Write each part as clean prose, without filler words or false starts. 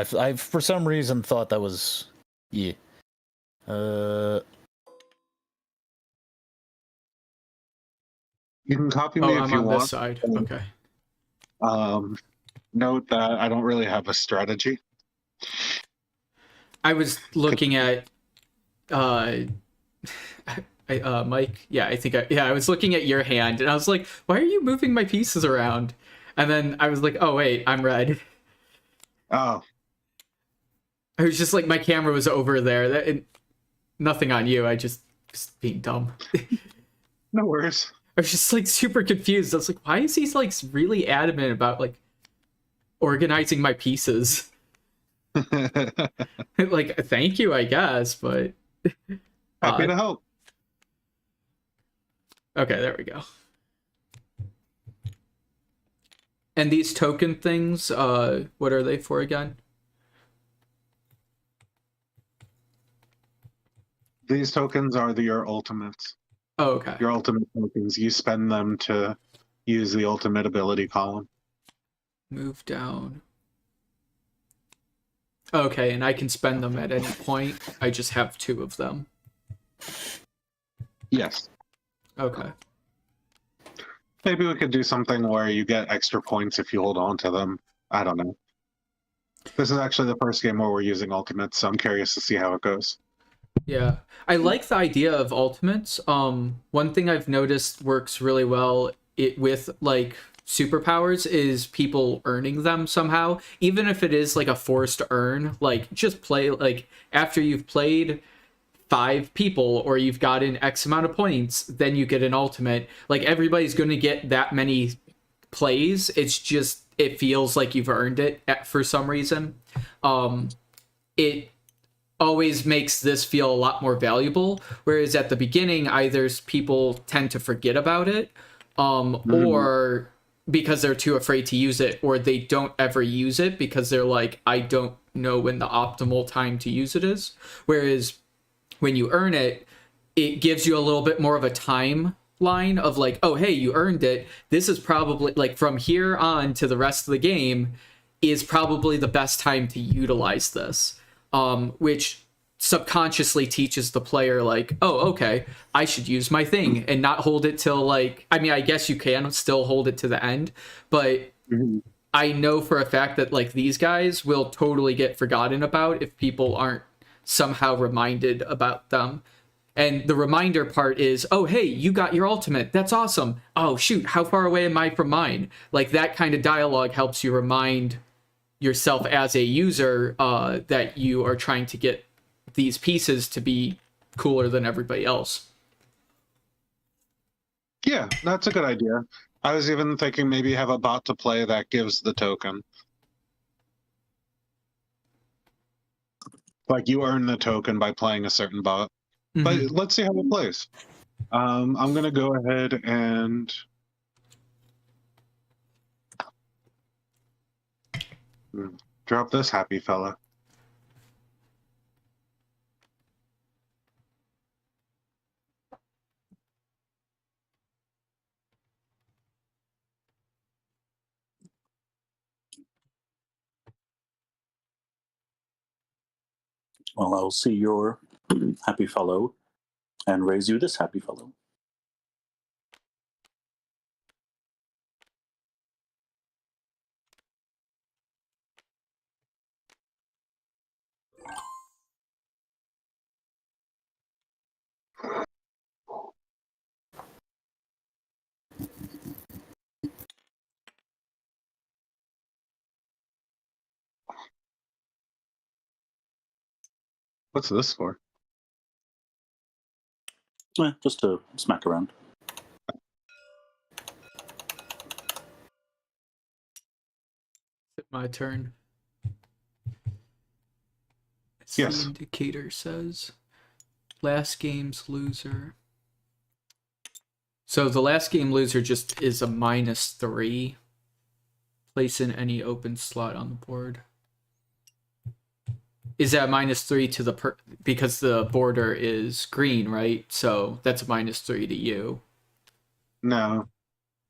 I for some reason thought that was... Yeah. You can copy me if you want. I'm on this side. Okay. Note that I don't really have a strategy. I was looking at Mike. Yeah, I was looking at your hand, and I was like, "Why are you moving my pieces around?" And then I was like, "Oh wait, I'm red." Oh. I was just like, my camera was over there. Nothing on you. I just being dumb. No worries. I was just like super confused. I was like, why is he like really adamant about like organizing my pieces? Like, thank you, I guess, but happy to help. Okay, there we go. And these token things, what are they for again? These tokens are your ultimates. Oh, okay. Your ultimate tokens. You spend them to use the ultimate ability column. Move down. Okay, and I can spend them at any point. I just have 2 of them. Yes. Okay. Maybe we could do something where you get extra points if you hold on to them. I don't know. This is actually the first game where we're using ultimates, so I'm curious to see how it goes. Yeah. I like the idea of ultimates. One thing I've noticed works really well with like superpowers is people earning them somehow, even if it is like a forced earn. Like, just play, like, after you've played 5 people or you've gotten X amount of points, then you get an ultimate. Like, everybody's going to get that many plays. It's just, it feels like you've earned it for some reason. It always makes this feel a lot more valuable, whereas at the beginning, either people tend to forget about it, or because they're too afraid to use it, or they don't ever use it because they're like, I don't know when the optimal time to use it is. Whereas when you earn it, it gives you a little bit more of a timeline of like, oh, hey, you earned it. This is probably, like, from here on to the rest of the game is probably the best time to utilize this, which subconsciously teaches the player like, oh, okay, I should use my thing and not hold it till, like, I mean, I guess you can still hold it to the end, but I know for a fact that like these guys will totally get forgotten about if people aren't somehow reminded about them. And the reminder part is, oh, hey, you got your ultimate. That's awesome. Oh, shoot, how far away am I from mine? Like, that kind of dialogue helps you remind yourself as a user that you are trying to get these pieces to be cooler than everybody else. Yeah, that's a good idea. I was even thinking maybe have a bot to play that gives the token. Like, you earn the token by playing a certain bot. But let's see how it plays. I'm going to go ahead and drop this happy fella. Well, I'll see your happy fellow and raise you this happy fellow. What's this for? Just to smack around. My turn. Yes. The indicator says last game's loser. So the last game loser just is a -3. Place in any open slot on the board. Is that -3 to the because the border is green, right? So that's a -3 to you. No,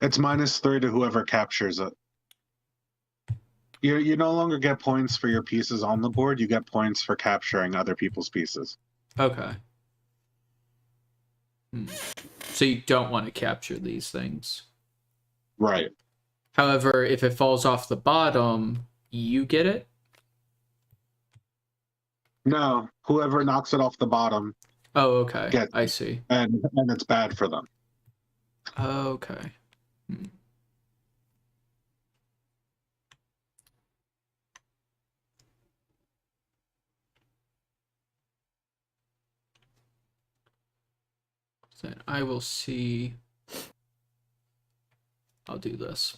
it's -3 to whoever captures it. You no longer get points for your pieces on the board. You get points for capturing other people's pieces. Okay. So you don't want to capture these things. Right. However, if it falls off the bottom, you get it? No, whoever knocks it off the bottom Oh, okay. gets I it, see. and it's bad for them. Okay. Then I will see. I'll do this.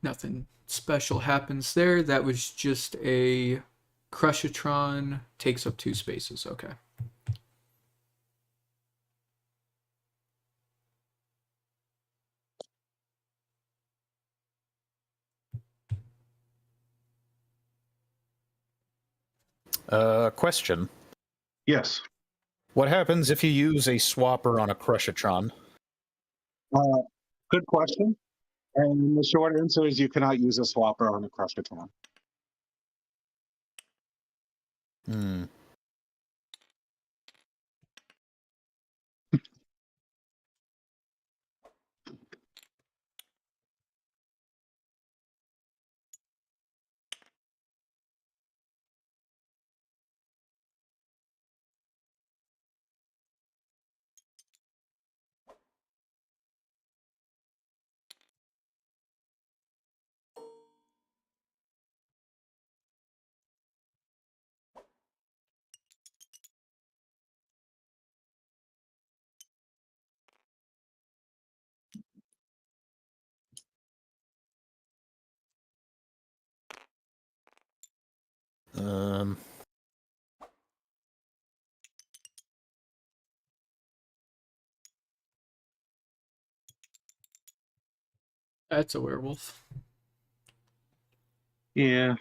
Nothing special happens there. That was just a Crushatron. Takes up 2 spaces. Okay. Question. Yes. What happens if you use a swapper on a Crushatron? Good question. And the short answer is you cannot use a swapper on a Crushatron. Hmm. Um. That's a werewolf. Yeah.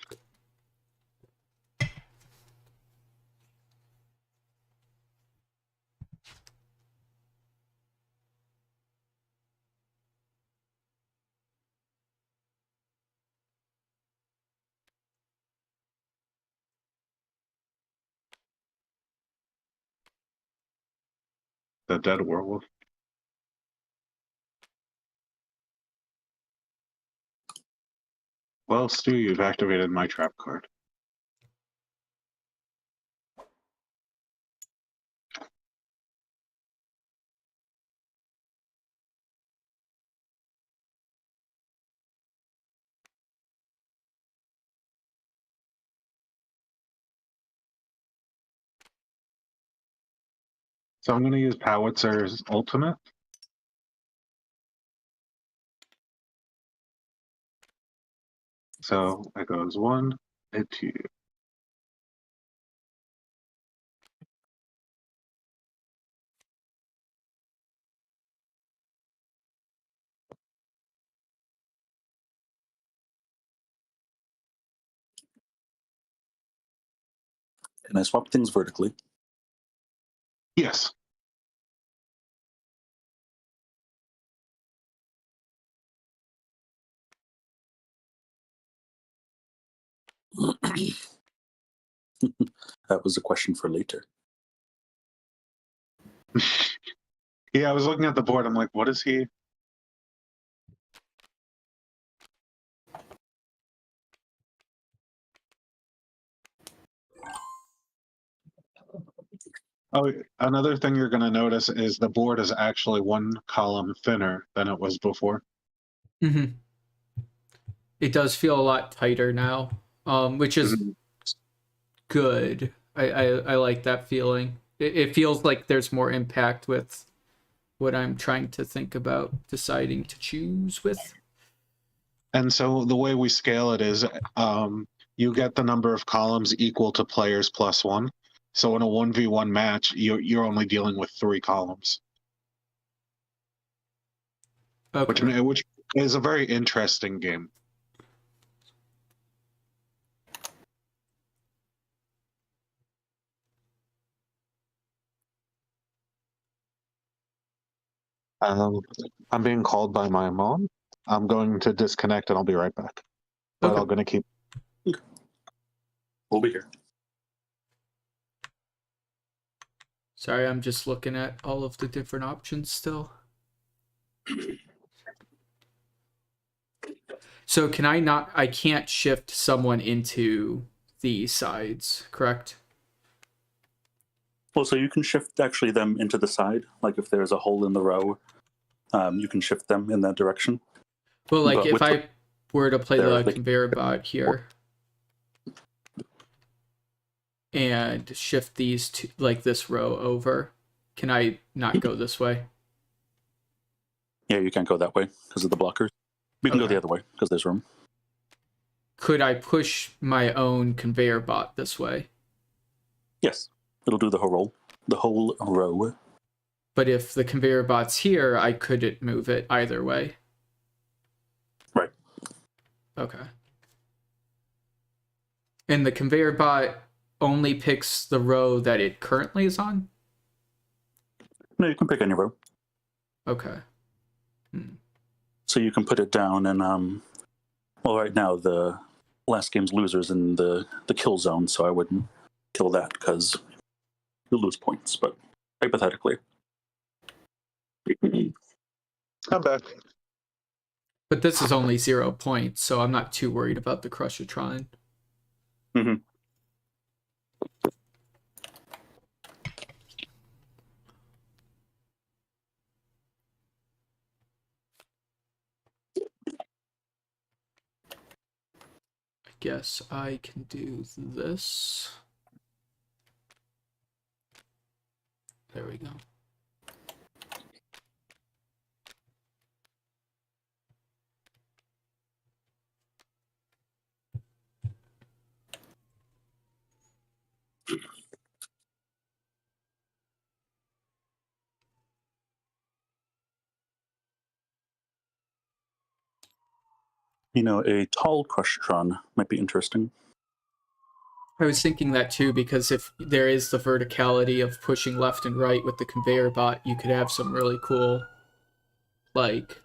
The dead werewolf. Well, Stu, you've activated my trap card. So I'm going to use Powitzer's ultimate. So it goes 1, and 2. Can I swap things vertically? Yes. That was a question for later. Yeah, I was looking at the board. I'm like, what is he? Oh, another thing you're going to notice is the board is actually 1 column thinner than it was before. Mm-hmm. It does feel a lot tighter now, which is good. I like that feeling. It feels like there's more impact with what I'm trying to think about deciding to choose with. And so the way we scale it is you get the number of columns equal to players plus 1. So in a 1v1 match, you're only dealing with 3 columns. Okay. Which is a very interesting game. I'm being called by my mom. I'm going to disconnect and I'll be right back. But Okay. I'm going to keep. We'll be here. Sorry, I'm just looking at all of the different options still. So can I not, I can't shift someone into the sides, correct? Well, so you can shift actually them into the side. Like if there's a hole in the row, you can shift them in that direction. Well, like But if with I were to play the they- conveyor bot here and shift these to like this row over, can I not go this way? Yeah, you can't go that way because of the blockers. We can go Okay. the other way because there's room. Could I push my own conveyor bot this way? Yes, it'll do the whole row. But if the conveyor bot's here, I couldn't move it either way. Right. Okay. And the conveyor bot only picks the row that it currently is on? No, you can pick any row. Okay. So you can put it down and well, right now the last game's losers in the kill zone, so I wouldn't kill that because you'll lose points. But hypothetically, I'm back. But this is only 0 points, so I'm not too worried about the Crushatron. mm-hmm. I guess I can do this. There we go. You know, a tall Crushatron might be interesting. I was thinking that too, because if there is the verticality of pushing left and right with the conveyor bot, you could have some really cool, like,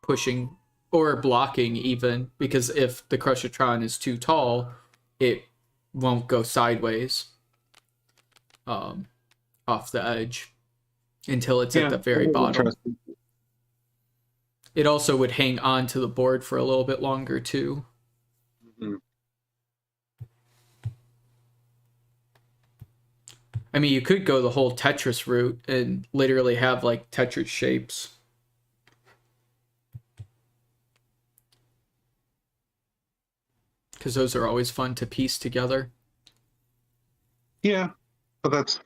pushing or blocking even, because if the Crushatron is too tall, it won't go sideways off the edge until it's at the very bottom. It also would hang on to the board for a little bit longer too. Mm-hmm. I mean, you could go the whole Tetris route and literally have like Tetris shapes. Because those are always fun to piece together. Yeah, but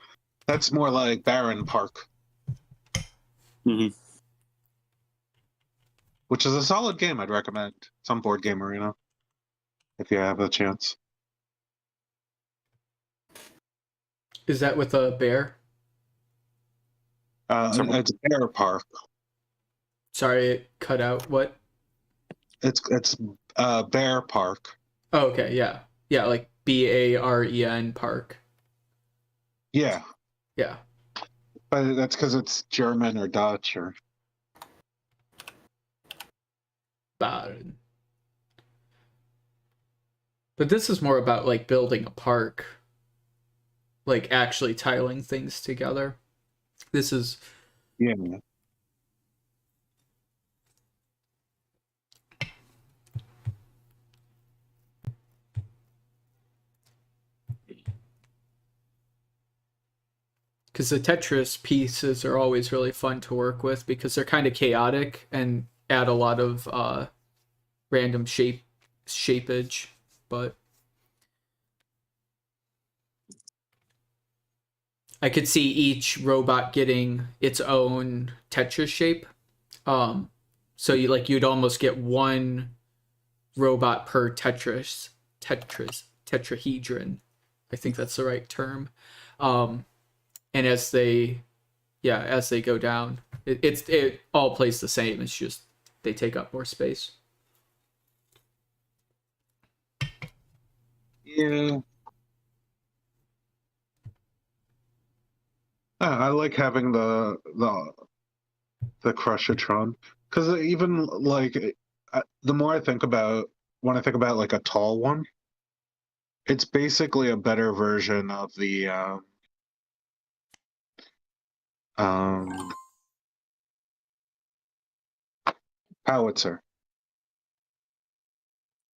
that's more like Barren Park, Mm-hmm. which is a solid game. I'd recommend some board game arena if you have a chance. Is that with a bear? It's Bear Park. Sorry, it cut out. What? It's Bear Park. Oh, okay, yeah. Yeah, like Baren Park. Yeah, Yeah. but that's because it's German or Dutch or. Baren. But this is more about like building a park. Like actually tiling things together. This is Yeah. because the Tetris pieces are always really fun to work with because they're kind of chaotic and add a lot of random shapeage, but I could see each robot getting its own Tetris shape. So you'd almost get one robot per tetrahedron. I think that's the right term. And as they go down, it all plays the same. It's just they take up more space. Yeah. I like having the the Crushitron, because even like the more I think about when I think about like a tall one, it's basically a better version of the howitzer.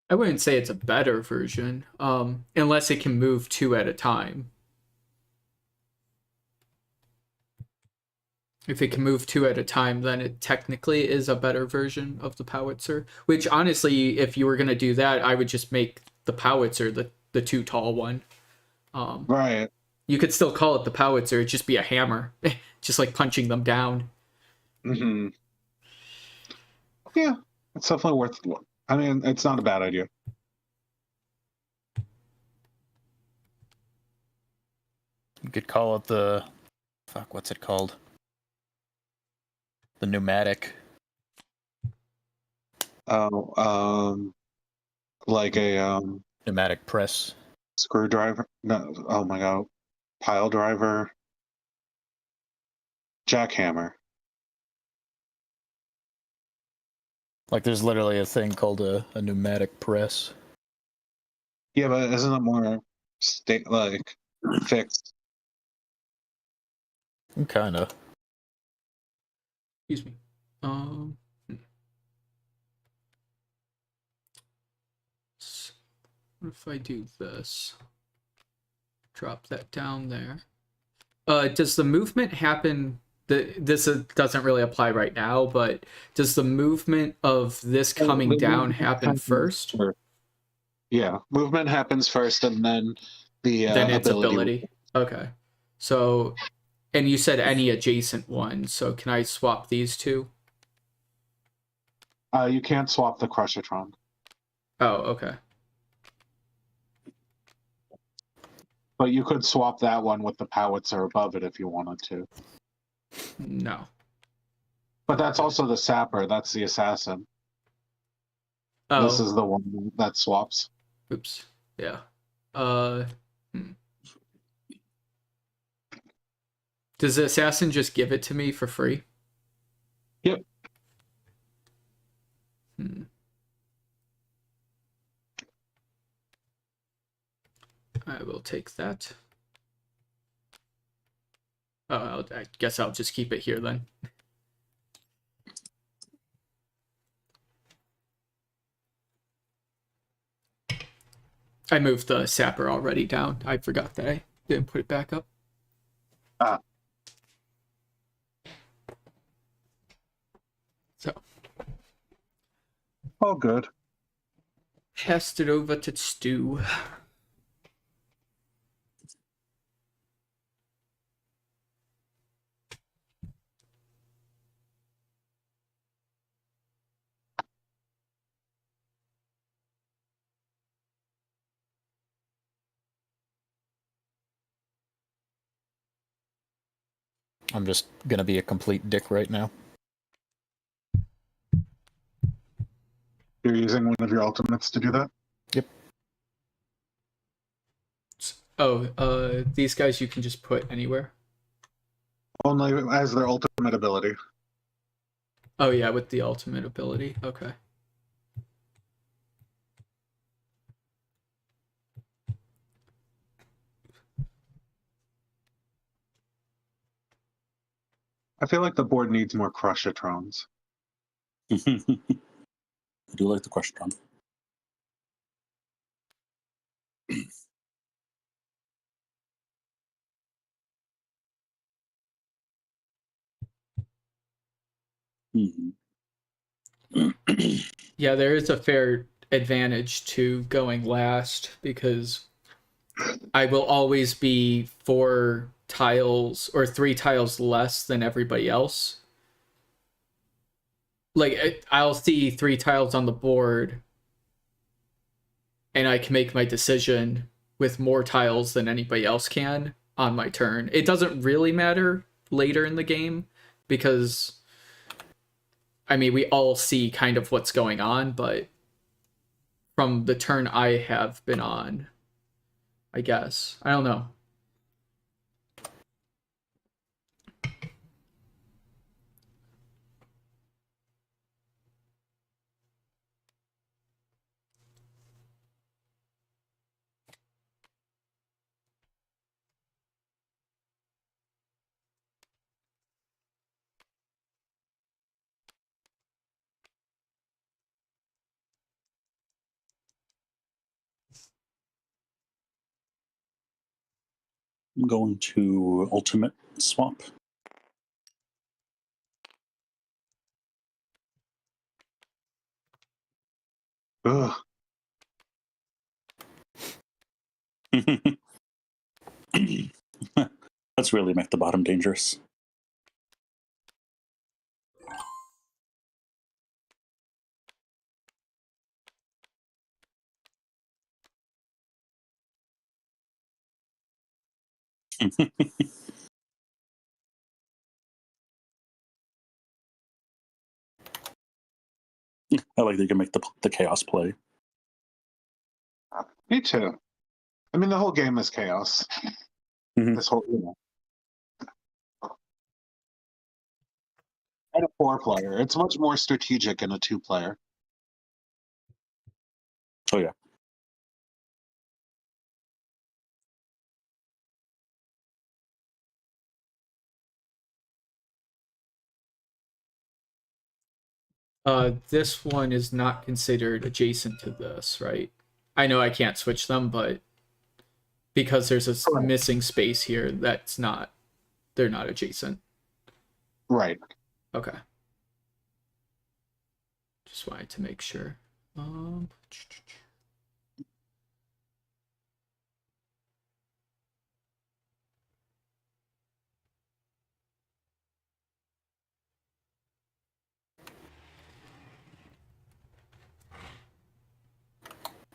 I wouldn't say it's a better version, unless it can move two at a time. If it can move two at a time, then it technically is a better version of the Powitzer. Which, honestly, if you were going to do that, I would just make the Powitzer the too tall one. Right. You could still call it the Powitzer, it'd just be a hammer. Just like punching them down. Mm-hmm. Yeah, it's definitely worth. I mean, it's not a bad idea. You could call it the what's it called? The pneumatic. Oh, like a Pneumatic press. screwdriver. No, oh my god, pile driver, jackhammer. Like there's literally a thing called a pneumatic press. Yeah, but isn't it more like fixed? Kinda. Excuse me. What if I do this? Drop that down there. Does the movement happen? This doesn't really apply right now, but does the movement of this coming down happen first? Yeah, movement happens first, and then the Then its ability. ability. Okay. So, and you said any adjacent one. So can I swap these two? You can't swap the Crushitron. Oh, okay. But you could swap that one with the Powitzer above it if you wanted to. No. But that's also the Sapper. That's the Assassin. Oh. This is the one that swaps. Oops. Yeah. Does the Assassin just give it to me for free? Yep. I will take that. Oh, I guess I'll just keep it here then. I moved the Sapper already down. I forgot that I didn't put it back up. Ah. So. All good. Passed it over to Stu. I'm just gonna be a complete dick right now. You're using one of your ultimates to do that? Yep. Oh, these guys you can just put anywhere. Only as their ultimate ability. Oh yeah, with the ultimate ability. Okay. I feel like the board needs more Crushitrons. I do like the question. Yeah, there is a fair advantage to going last because I will always be 4 tiles or 3 tiles less than everybody else. Like, I'll see 3 tiles on the board and I can make my decision with more tiles than anybody else can on my turn. It doesn't really matter later in the game because, I mean, we all see kind of what's going on, but from the turn I have been on, I guess. I don't know. I'm going to ultimate swap. Ugh. Let's really make the bottom dangerous. I like that you can make the chaos play. Me too. I mean, the whole game is chaos. Mhm. This whole, and a 4-player. It's much more strategic in a 2-player. Oh yeah. This one is not considered adjacent to this, right? I know I can't switch them, but because there's a Correct. missing space here, they're not adjacent. Right. Okay. Just wanted to make sure.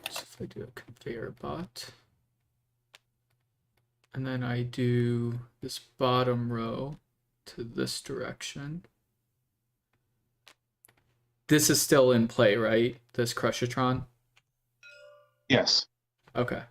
So if I do a conveyor bot, and then I do this bottom row to this direction. This is still in play, right? This Crushatron? Yes. Okay.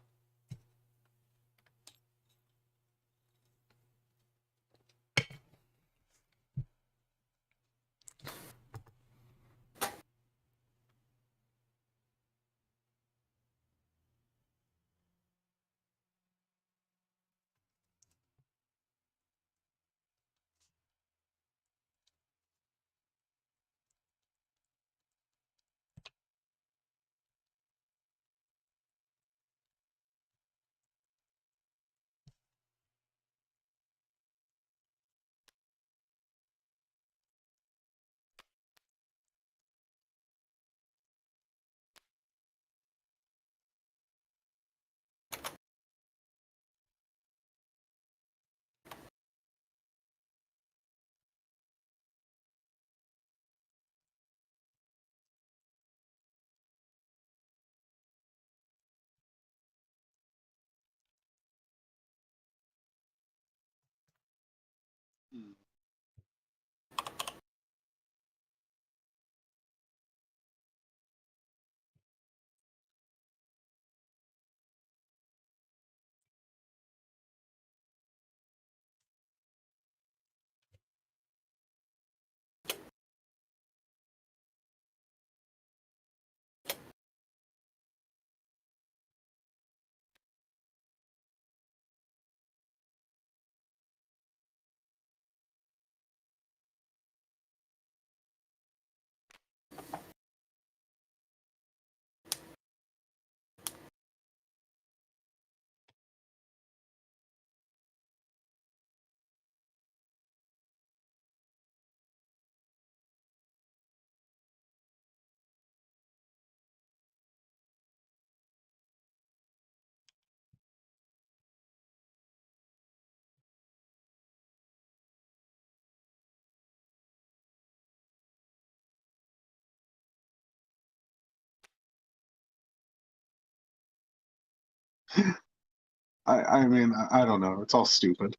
I mean, I don't know. It's all stupid.